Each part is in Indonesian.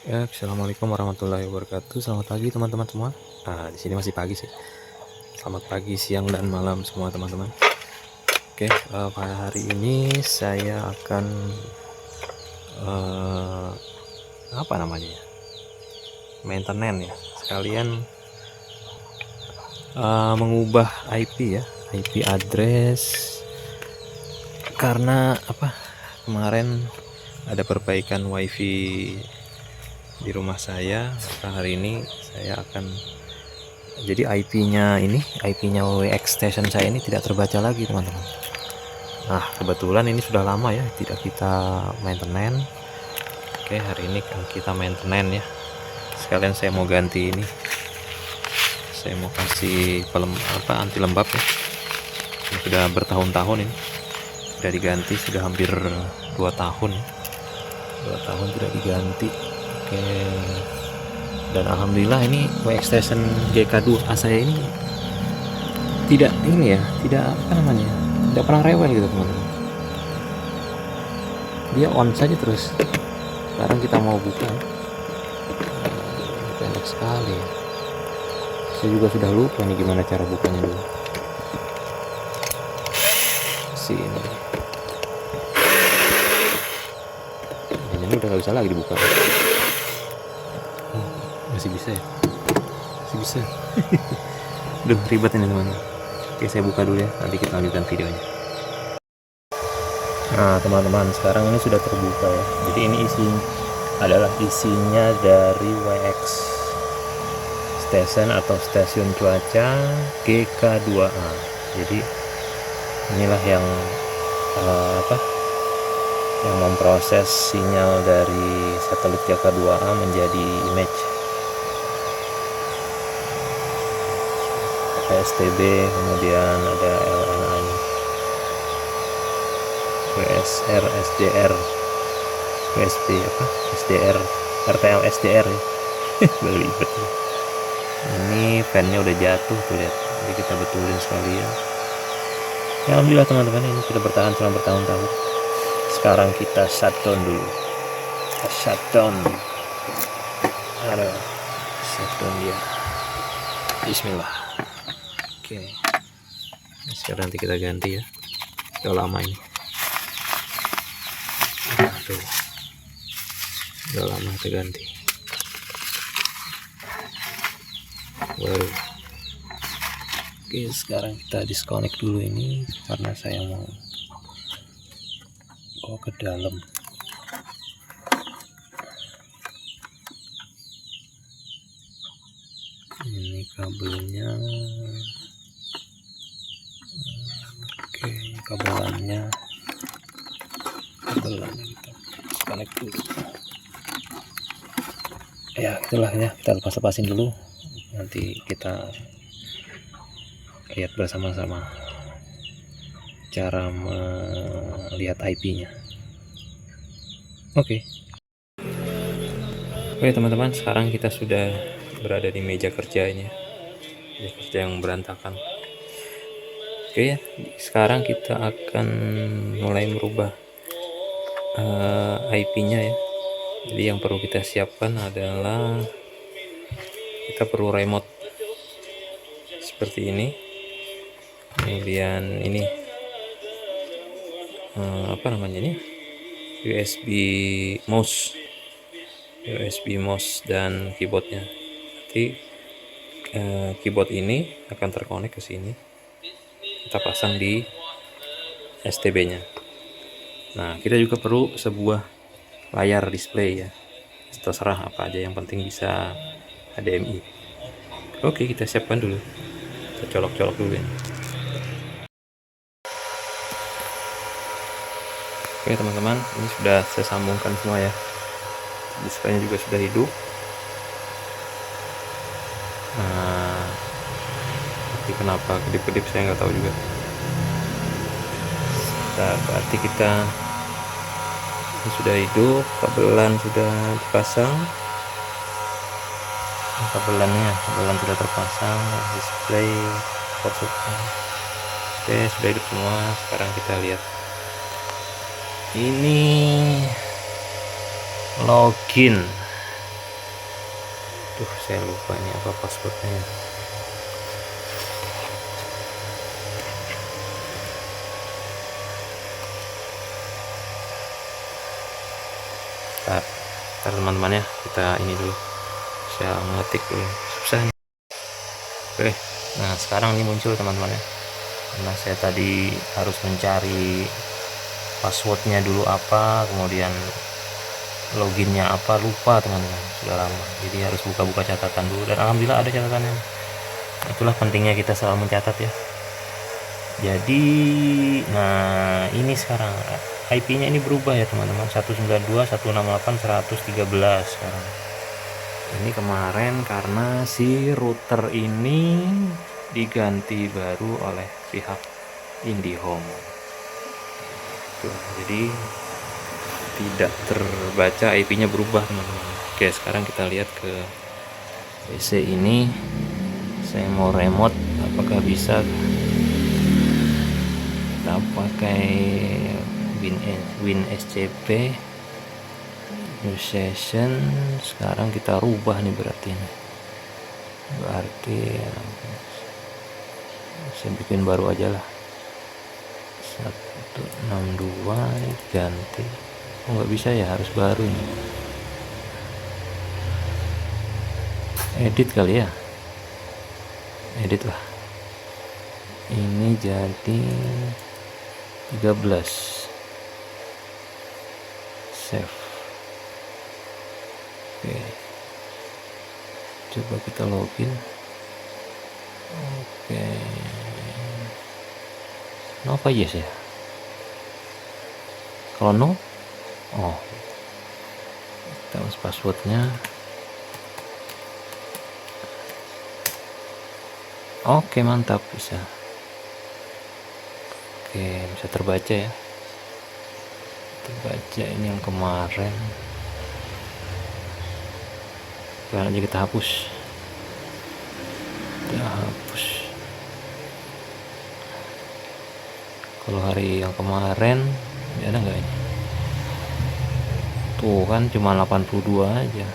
Ya, assalamualaikum warahmatullahi wabarakatuh. Selamat pagi teman-teman semua. Nah, di sini masih pagi sih. Selamat pagi, siang dan malam semua teman-teman. Oke, pada hari ini saya akan eh, apa namanya ya? Maintenance ya. Sekalian mengubah IP ya, IP address karena apa? Kemarin ada perbaikan WiFi di rumah saya. Maka hari ini saya akan jadi IP-nya WX Station saya ini tidak terbaca lagi teman-teman. Nah kebetulan ini sudah lama ya tidak kita maintenance. Oke, hari ini kan kita maintenance ya, sekalian saya mau ganti ini, saya mau kasih anti lembab ya. Ini sudah bertahun-tahun, ini sudah diganti, sudah hampir 2 tahun ya. 2 tahun tidak diganti. Oke, dan alhamdulillah ini WX Station GK2A saya ini tidak tidak pernah rewel gitu teman-teman. Dia on saja terus. Sekarang kita mau buka, enak sekali ya. Saya juga sudah lupa nih gimana cara bukanya dulu. Sini, ini udah nggak bisa lagi dibuka. Masih bisa ya, masih bisa. Duh, ribet ini teman-teman. Oke, saya buka dulu ya, nanti kita lanjutkan videonya. Nah teman-teman, sekarang ini sudah terbuka ya. Jadi ini isinya dari WX Station atau stasiun cuaca GK2A. Jadi inilah yang yang memproses sinyal dari satelit GK2A menjadi image PSTB, kemudian ada LNA nya, WSR, SDR, USB SDR, RTL SDR ya. Belibet ya. Ini fannya udah jatuh tuh, lihat. Jadi kita betulin sekalian. Ya, alhamdulillah teman-teman, ini sudah bertahan selama bertahun-tahun. Sekarang kita shutdown dulu. Kita shutdown. Ada shutdown dia. Bismillah. Oke. Sekarang nanti kita ganti ya. Udah lama ini. Aduh. Udah lama kita ganti. Baru. Oke, sekarang kita disconnect dulu ini karena saya mau bawa ke dalam. Ini kabelnya. Oke, kabelannya kita disconnect dulu. Ya, itulah ya, kita lepas-lepasin dulu. Nanti kita lihat bersama-sama cara melihat IP-nya. Oke, teman-teman, sekarang kita sudah berada di meja kerjanya, meja kerja yang berantakan. Oke ya, sekarang kita akan mulai merubah IP-nya ya. Jadi yang perlu kita siapkan adalah kita perlu remote seperti ini. Kemudian ini apa namanya ini? USB mouse dan keyboardnya. Nanti keyboard ini akan terkonek ke sini. Kita pasang di STB-nya. Nah, kita juga perlu sebuah layar display ya. Terserah apa aja, yang penting bisa HDMI. Oke, kita siapkan dulu. Kita colok-colok dulu ini. Oke teman-teman, ini sudah saya sambungkan semua ya. Displaynya juga sudah hidup. Nah, tapi kenapa kedip-kedip saya nggak tahu juga. Nah, berarti kita ini sudah hidup, kabelan sudah dipasang. Kabelan sudah terpasang, display, power. Oke, sudah hidup semua. Sekarang kita lihat. Ini login Tuh, saya lupa ini apa passwordnya. Ntar teman-teman ya, kita ini dulu, saya ngetik dulu, susah nih. Oke, nah sekarang ini muncul teman-teman ya, karena saya tadi harus mencari passwordnya dulu apa, kemudian loginnya apa, lupa teman-teman, sudah lama, jadi harus buka-buka catatan dulu, dan alhamdulillah ada catatannya. Itulah pentingnya kita selalu mencatat ya. Jadi nah ini sekarang IP-nya ini berubah ya teman-teman, 192.168.113 sekarang. Ini kemarin karena si router ini diganti baru oleh pihak IndiHome. Tuh, jadi tidak terbaca, IP-nya berubah teman-teman. Oke, sekarang kita lihat ke PC ini. Saya mau remote, apakah bisa? Kita pakai WinSCP new session. Sekarang kita rubah nih, berarti saya bikin baru aja lah, 162 ganti. Nggak bisa ya, harus baru nih, edit kali ya, edit lah. Ini jadi 13, save. Oke, coba kita login. Oke, no apa yes ya, kalau no, oh kita harus passwordnya. Oke, mantap, bisa. Oke, bisa terbaca ya, terbaca. Ini yang kemarin, sekarang aja kita hapus, kalau hari yang kemarin ada nggak ini? Tuh kan cuma 82 aja,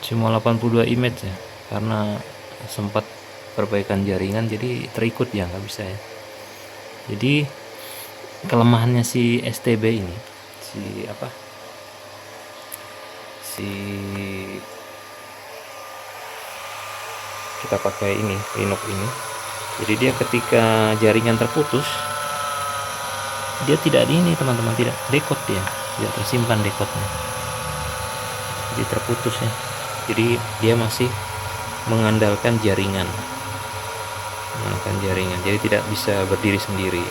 cuma 82 image ya, karena sempat perbaikan jaringan jadi terikut ya, nggak bisa ya. Jadi kelemahannya si STB ini, kita pakai ini Linux ini, jadi dia ketika jaringan terputus, dia tidak ini teman-teman, tidak decode, dia tidak tersimpan decode-nya, jadi terputus ya. Jadi dia masih mengandalkan jaringan, jadi tidak bisa berdiri sendiri.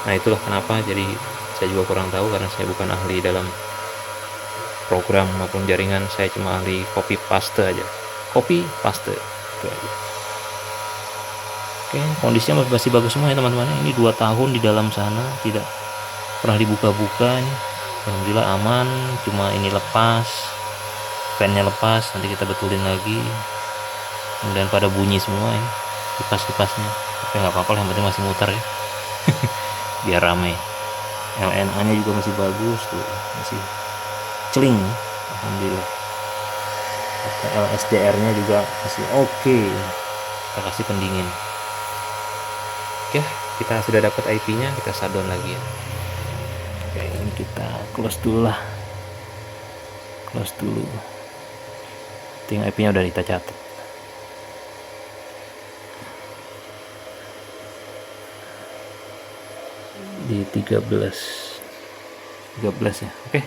Nah, itulah kenapa jadi saya juga kurang tahu, karena saya bukan ahli dalam program maupun jaringan, saya cuma ahli copy paste aja, itu aja. Oke, kondisinya masih bagus semua ya teman-teman. Ini 2 tahun di dalam sana, tidak pernah dibuka-buka ini. Alhamdulillah aman, cuma ini lepas, fan-nya lepas, nanti kita betulin lagi. Kemudian pada bunyi semua ya, kipas-kipasnya, tapi nggak apa-apa, yang penting masih muter ya. Biar rame. LNA nya juga masih bagus tuh, masih celing, alhamdulillah. LSDR nya juga masih oke. Kita kasih pendingin. Oke, kita sudah dapat IP nya, kita shutdown lagi ya. Oke, ini kita close dulu lah, tinggal IP nya udah kita catat di 13 ya. Oke,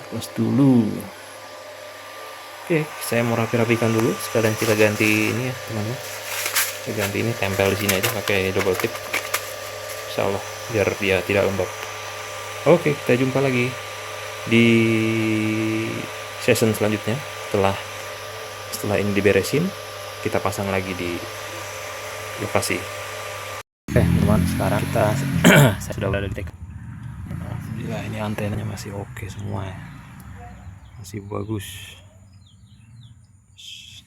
close dulu. Oke, saya mau rapi-rapikan dulu, sekalian kita ganti ini ya teman-teman. Saya ganti ini, tempel di sini aja pakai double tip, insyaallah biar dia tidak lembab. Oke, kita jumpa lagi di session selanjutnya. Setelah ini diberesin, kita pasang lagi di lokasi. Oke teman, sekarang saya sudah berada di TK. Alhamdulillah, ini antenanya masih oke semua ya, masih bagus.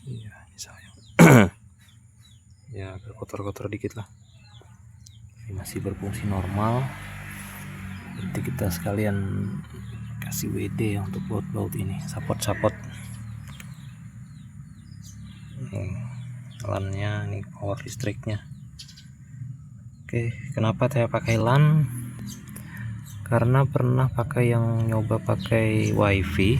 Iya, ini sayang. Ya agak kotor-kotor dikit lah. Ini masih berfungsi normal. Nanti kita sekalian kasih WD ya untuk baut-baut ini, support LAN-nya, ini power listriknya. Oke, kenapa saya pakai LAN? Karena pernah pakai yang nyoba pakai WiFi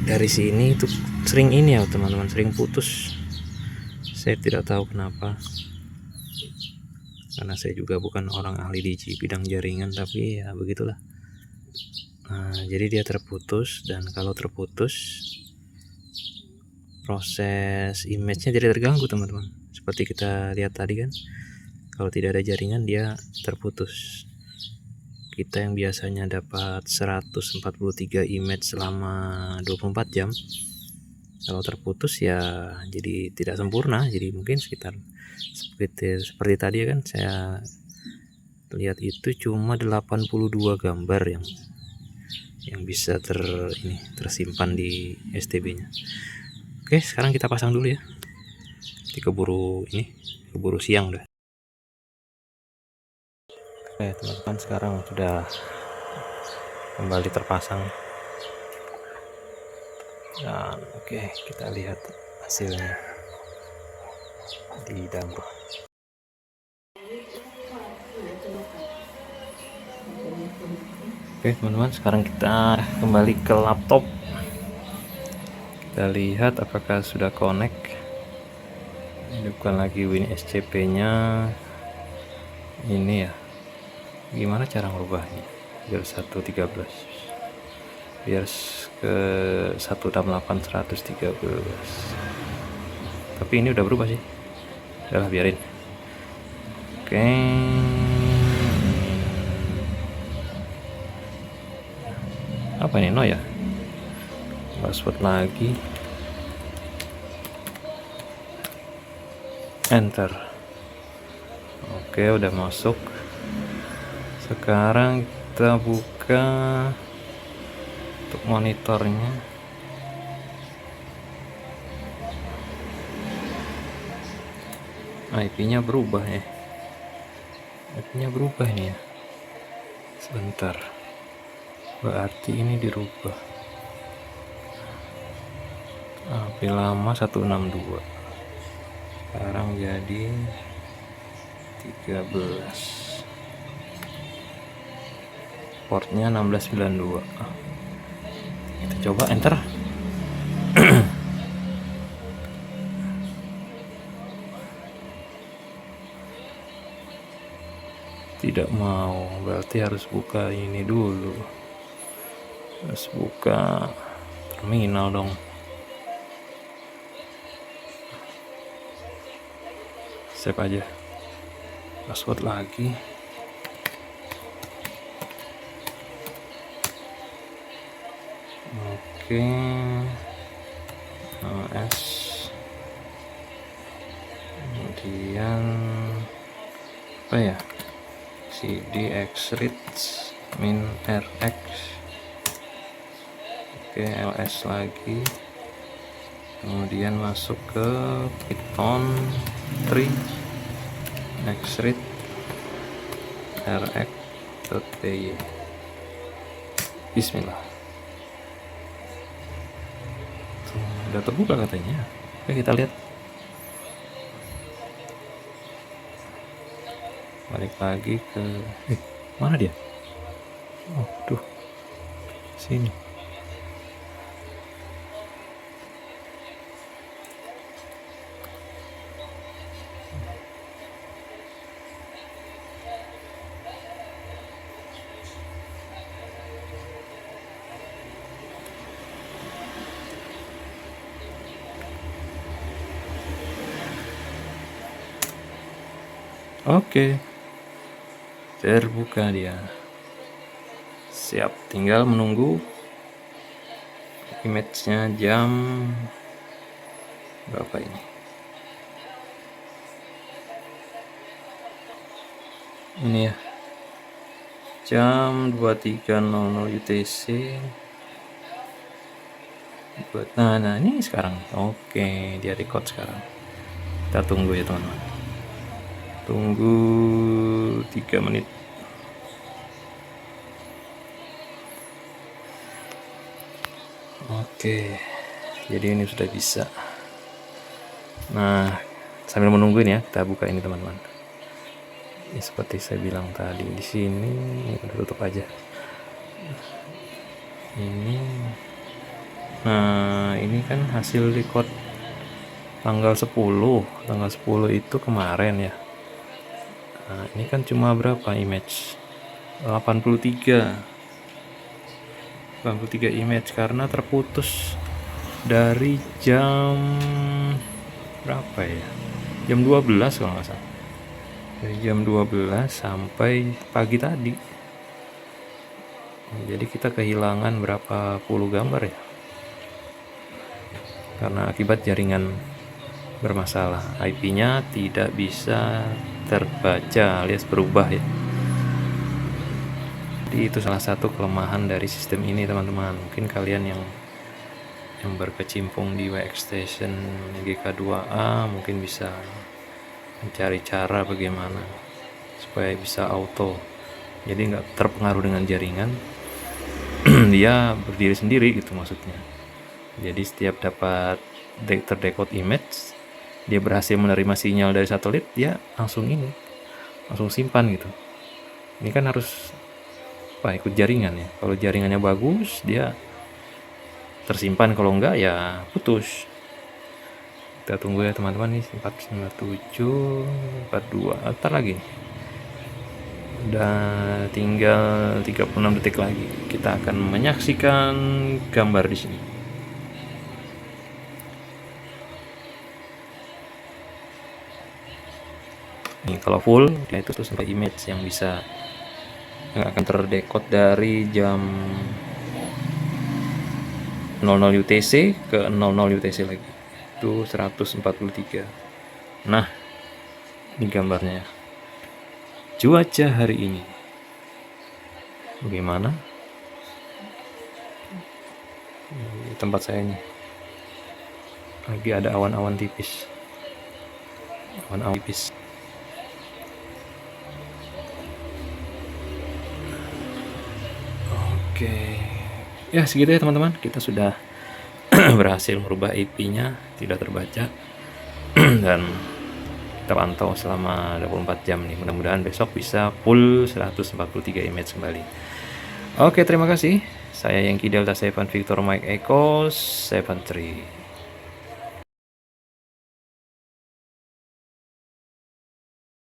dari sini itu sering ini ya teman-teman, sering putus. Saya tidak tahu kenapa, karena saya juga bukan orang ahli di bidang jaringan, tapi ya begitulah. Nah, jadi dia terputus, dan kalau terputus proses image-nya jadi terganggu teman-teman. Seperti kita lihat tadi kan, kalau tidak ada jaringan dia terputus. Kita yang biasanya dapat 143 image selama 24 jam, kalau terputus ya jadi tidak sempurna. Jadi mungkin sekitar seperti tadi kan saya lihat itu cuma 82 gambar yang bisa tersimpan di STB-nya. Oke, sekarang kita pasang dulu ya. Keburu siang udah. Oke teman-teman, sekarang sudah kembali terpasang. Dan oke, kita lihat hasilnya di dashboard. Oke teman-teman, sekarang kita kembali ke laptop. Kita lihat apakah sudah connect. Hidupkan lagi WinSCP nya ini ya. Gimana cara merubahnya biar 113, biar ke 168 113. Tapi ini udah berubah sih, udahlah biarin. Oke, apa ini, no ya, password lagi, enter. Oke, udah masuk. Sekarang kita buka untuk monitornya. IP-nya berubah ya. IP-nya berubah ini ya. Sebentar. Berarti ini dirubah. IP lama 162. Sekarang jadi 13. Portnya 1692. Kita coba enter. Tidak mau, berarti harus buka ini dulu, harus buka terminal dong. Save aja, password lagi. Oke, OS, kemudian apa ya, CD Xread min RX. Oke, LS lagi, kemudian masuk ke Python 3 Xread rx.py. Bismillah. Udah terbuka katanya. Oke, kita lihat. Balik lagi ke mana dia? Oh tuh, sini. Oke, terbuka dia. Siap, tinggal menunggu image-nya jam berapa ini. Ini ya, jam 23.00 UTC. Nah ini sekarang. Oke, dia record sekarang. Kita tunggu ya teman-teman. Tunggu 3 menit. Oke, jadi ini sudah bisa. Nah, sambil menunggu ini ya, kita buka ini teman-teman. Ya, seperti saya bilang tadi, di sini udah tutup aja. Ini, nah ini kan hasil record tanggal 10 itu kemarin ya. Nah, ini kan cuma berapa image? 83 image karena terputus dari jam berapa ya? Jam 12 kalau nggak salah. Dari jam 12 sampai pagi tadi. Jadi kita kehilangan berapa puluh gambar ya? Karena akibat jaringan bermasalah. IP-nya tidak bisa terbaca alias berubah ya. Jadi itu salah satu kelemahan dari sistem ini teman-teman. Mungkin kalian yang berkecimpung di WXstation GK2A mungkin bisa mencari cara bagaimana supaya bisa auto, jadi nggak terpengaruh dengan jaringan. Dia berdiri sendiri gitu maksudnya. Jadi setiap dapat terdekode image, dia berhasil menerima sinyal dari satelit, dia langsung simpan gitu. Ini kan harus ikut jaringan ya. Kalau jaringannya bagus, dia tersimpan, kalau enggak ya putus. Kita tunggu ya teman-teman, nih 497 42 ntar lagi, udah tinggal 36 detik lagi kita akan menyaksikan gambar di sini. Nih kalau full ya itu tuh sampai image yang akan terdekode dari jam 00 UTC ke 00 UTC lagi, itu 143. Nah ini gambarnya. Cuaca hari ini bagaimana? Di tempat saya nih lagi ada awan-awan tipis. Oke, ya segitu ya teman-teman, kita sudah berhasil merubah IP-nya tidak terbaca dan kita pantau selama 24 jam nih. Mudah-mudahan besok bisa full 143 image kembali. Oke, terima kasih. Saya Yankee Delta 7 Victor Mike Echo 73.